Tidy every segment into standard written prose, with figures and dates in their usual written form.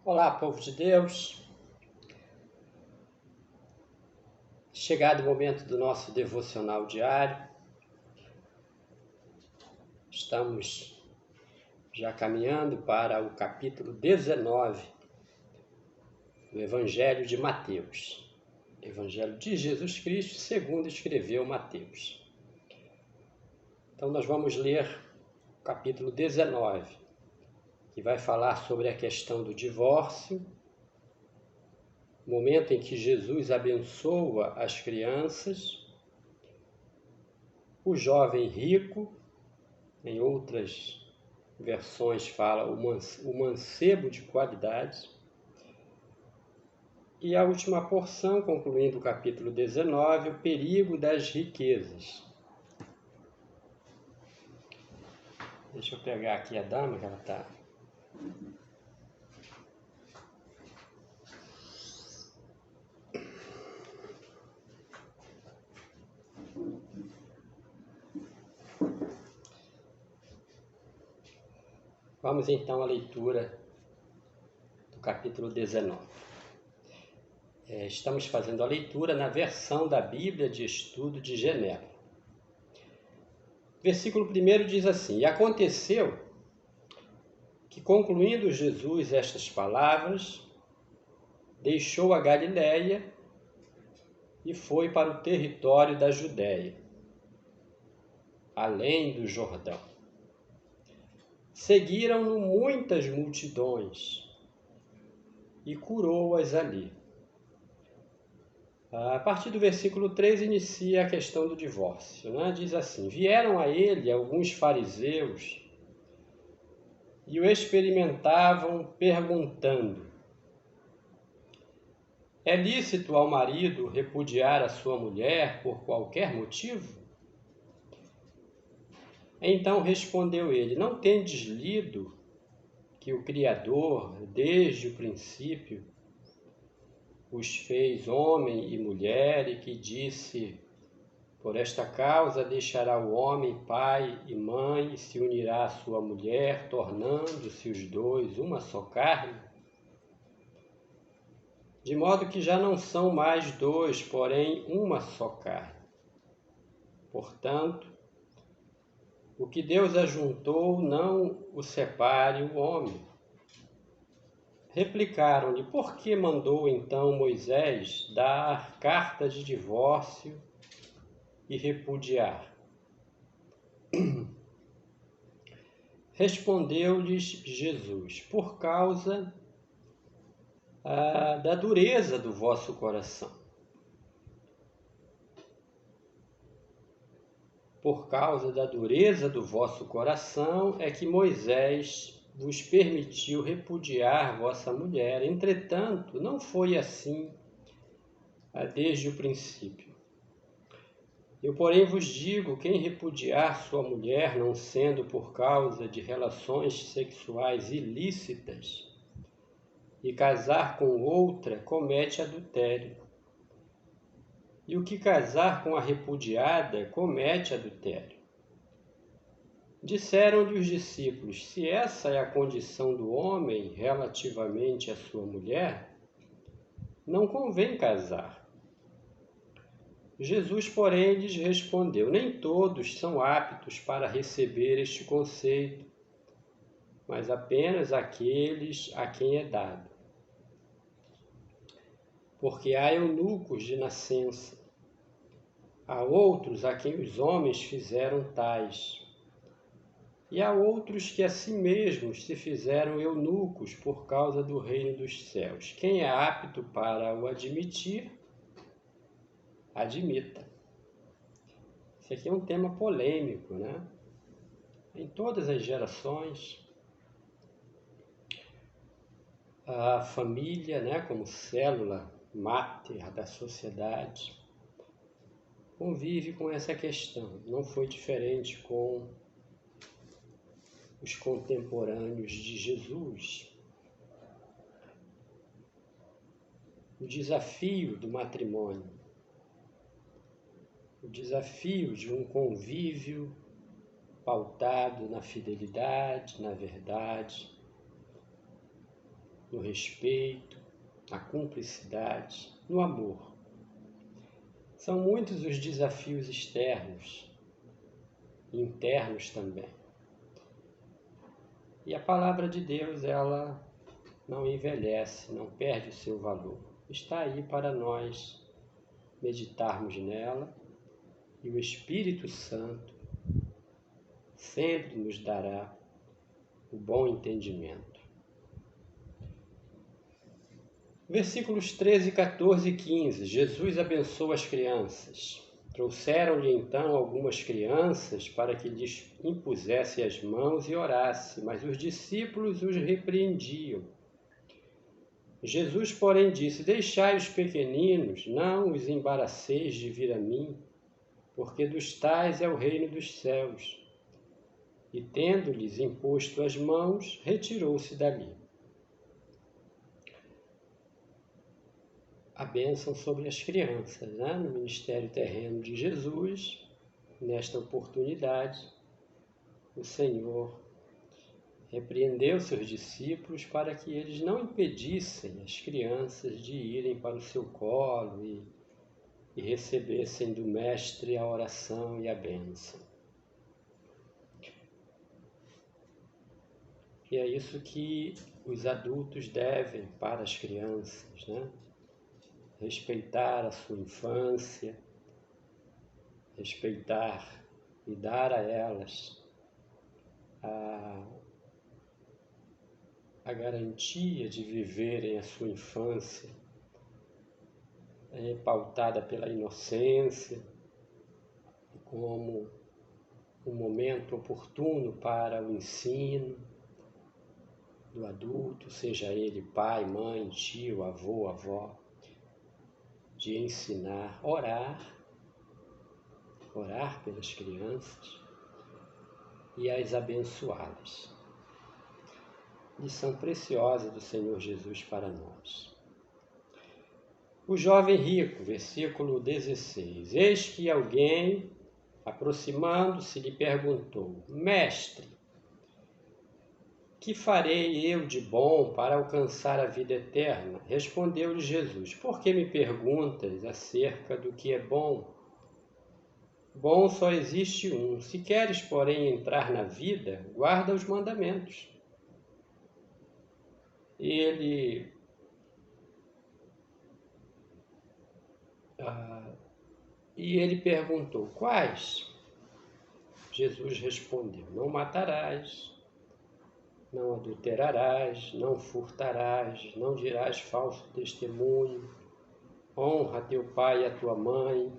Olá, povo de Deus. Chegado o momento do nosso devocional diário, estamos já caminhando para o capítulo 19 do Evangelho de Mateus. Evangelho de Jesus Cristo, segundo escreveu Mateus. Então nós vamos ler o capítulo 19, que vai falar sobre a questão do divórcio, momento em que Jesus abençoa as crianças, o jovem rico, em outras versões fala o mancebo de qualidade, e a última porção, concluindo o capítulo 19, o perigo das riquezas. Deixa eu pegar aqui a dama, que ela está... Vamos então à leitura do capítulo 19. Estamos fazendo a leitura na versão da Bíblia de Estudo de Genebra. Versículo 1 diz assim: E aconteceu que, concluindo Jesus estas palavras, deixou a Galiléia e foi para o território da Judéia, além do Jordão. Seguiram-no muitas multidões e curou-as ali. A partir do versículo 3 inicia a questão do divórcio, né? Diz assim: Vieram a ele alguns fariseus e o experimentavam perguntando: É lícito ao marido repudiar a sua mulher por qualquer motivo? Então respondeu ele: Não tendes lido que o Criador, desde o princípio, os fez homem e mulher, e que disse: Por esta causa deixará o homem pai e mãe, e se unirá à sua mulher, tornando-se os dois uma só carne? De modo que já não são mais dois, porém uma só carne. Portanto, o que Deus ajuntou, não o separe o homem. Replicaram-lhe: Por que mandou então Moisés dar carta de divórcio e repudiar? Respondeu-lhes Jesus: Por causa da dureza do vosso coração. Por causa da dureza do vosso coração é que Moisés vos permitiu repudiar vossa mulher. Entretanto, não foi assim desde o princípio. Eu, porém, vos digo: quem repudiar sua mulher, não sendo por causa de relações sexuais ilícitas, e casar com outra, comete adultério. E o que casar com a repudiada, comete adultério. Disseram-lhe os discípulos: Se essa é a condição do homem relativamente à sua mulher, não convém casar. Jesus, porém, lhes respondeu: Nem todos são aptos para receber este conceito, mas apenas aqueles a quem é dado. Porque há eunucos de nascença, há outros a quem os homens fizeram tais, e há outros que a si mesmos se fizeram eunucos por causa do reino dos céus. Quem é apto para o admitir, admita. Esse aqui é um tema polêmico, né? Em todas as gerações, a família, né, como célula máter da sociedade, convive com essa questão. Não foi diferente com os contemporâneos de Jesus. O desafio do matrimônio, o desafio de um convívio pautado na fidelidade, na verdade, no respeito, na cumplicidade, no amor. São muitos os desafios externos e internos também. E a palavra de Deus, ela não envelhece, não perde o seu valor. Está aí para nós meditarmos nela e o Espírito Santo sempre nos dará o bom entendimento. Versículos 13, 14 e 15. Jesus abençoa as crianças. Trouxeram-lhe então algumas crianças para que lhes impusesse as mãos e orasse, mas os discípulos os repreendiam. Jesus, porém, disse: Deixai os pequeninos, não os embaraceis de vir a mim, porque dos tais é o reino dos céus. E tendo-lhes imposto as mãos, retirou-se dali. A bênção sobre as crianças, né? No ministério terreno de Jesus, nesta oportunidade, o Senhor repreendeu seus discípulos para que eles não impedissem as crianças de irem para o seu colo e recebessem do Mestre a oração e a bênção. E é isso que os adultos devem para as crianças, né? Respeitar a sua infância, respeitar e dar a elas a garantia de viverem a sua infância pautada pela inocência, como um momento oportuno para o ensino do adulto, seja ele pai, mãe, tio, avô, avó, de ensinar, orar pelas crianças e as abençoá-las. Lição preciosa do Senhor Jesus para nós. O jovem rico, versículo 16. Eis que alguém, aproximando-se, lhe perguntou: Mestre, que farei eu de bom para alcançar a vida eterna? Respondeu-lhe Jesus: Por que me perguntas acerca do que é bom? Bom só existe um. Se queres, porém, entrar na vida, guarda os mandamentos. E ele perguntou: Quais? Jesus respondeu: Não matarás, não adulterarás, não furtarás, não dirás falso testemunho, honra teu pai e a tua mãe,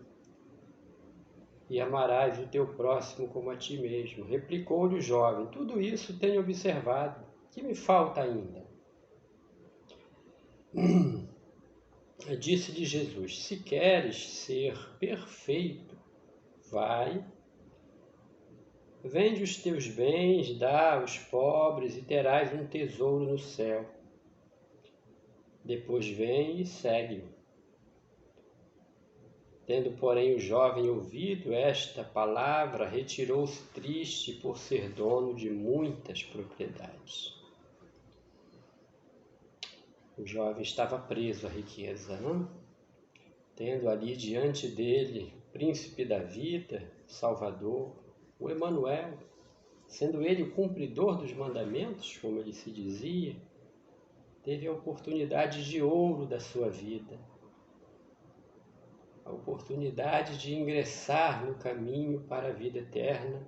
e amarás o teu próximo como a ti mesmo. Replicou-lhe o jovem: Tudo isso tenho observado. Que me falta ainda? Disse-lhe Jesus: Se queres ser perfeito, vai, vende os teus bens, dá aos pobres e terás um tesouro no céu. Depois vem e segue-o. Tendo, porém, o jovem ouvido esta palavra, retirou-se triste por ser dono de muitas propriedades. O jovem estava preso à riqueza, não? Tendo ali diante dele o príncipe da vida, Salvador, o Emanuel, sendo ele o cumpridor dos mandamentos, como ele se dizia, teve a oportunidade de ouro da sua vida, a oportunidade de ingressar no caminho para a vida eterna,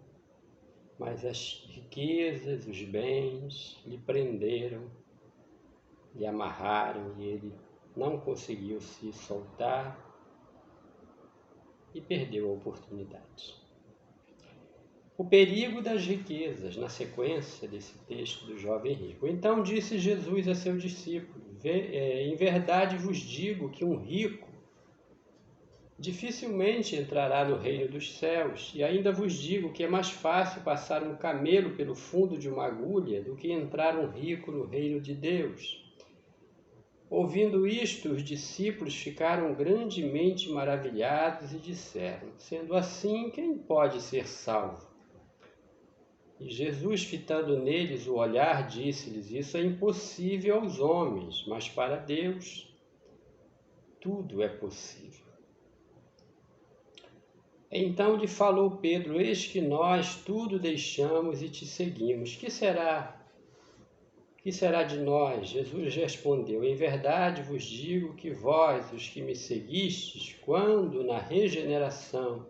mas as riquezas, os bens lhe prenderam, lhe amarraram e ele não conseguiu se soltar e perdeu a oportunidade. O perigo das riquezas, na sequência desse texto do jovem rico. Então disse Jesus a seu discípulo: Em verdade vos digo que um rico dificilmente entrará no reino dos céus, e ainda vos digo que é mais fácil passar um camelo pelo fundo de uma agulha do que entrar um rico no reino de Deus. Ouvindo isto, os discípulos ficaram grandemente maravilhados e disseram: Sendo assim, quem pode ser salvo? E Jesus, fitando neles o olhar, disse-lhes: isso é impossível aos homens, mas para Deus tudo é possível. Então lhe falou Pedro: eis que nós tudo deixamos e te seguimos. Que será de nós? Jesus respondeu: em verdade vos digo que vós, os que me seguistes, quando na regeneração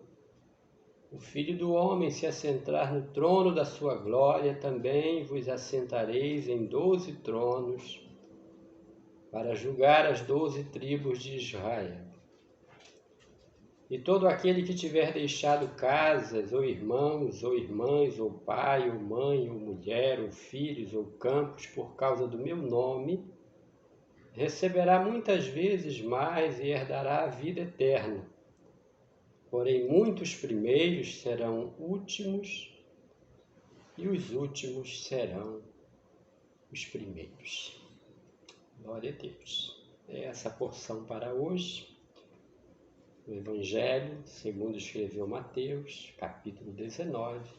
o Filho do Homem se assentar no trono da sua glória, também vos assentareis em 12 tronos para julgar as 12 tribos de Israel. E todo aquele que tiver deixado casas, ou irmãos, ou irmãs, ou pai, ou mãe, ou mulher, ou filhos, ou campos, por causa do meu nome, receberá muitas vezes mais e herdará a vida eterna. Porém, muitos primeiros serão últimos, e os últimos serão os primeiros. Glória a Deus. É essa porção para hoje. O Evangelho, segundo escreveu Mateus, capítulo 19,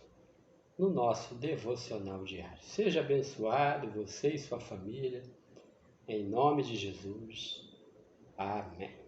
no nosso devocional diário. Seja abençoado você e sua família, em nome de Jesus. Amém.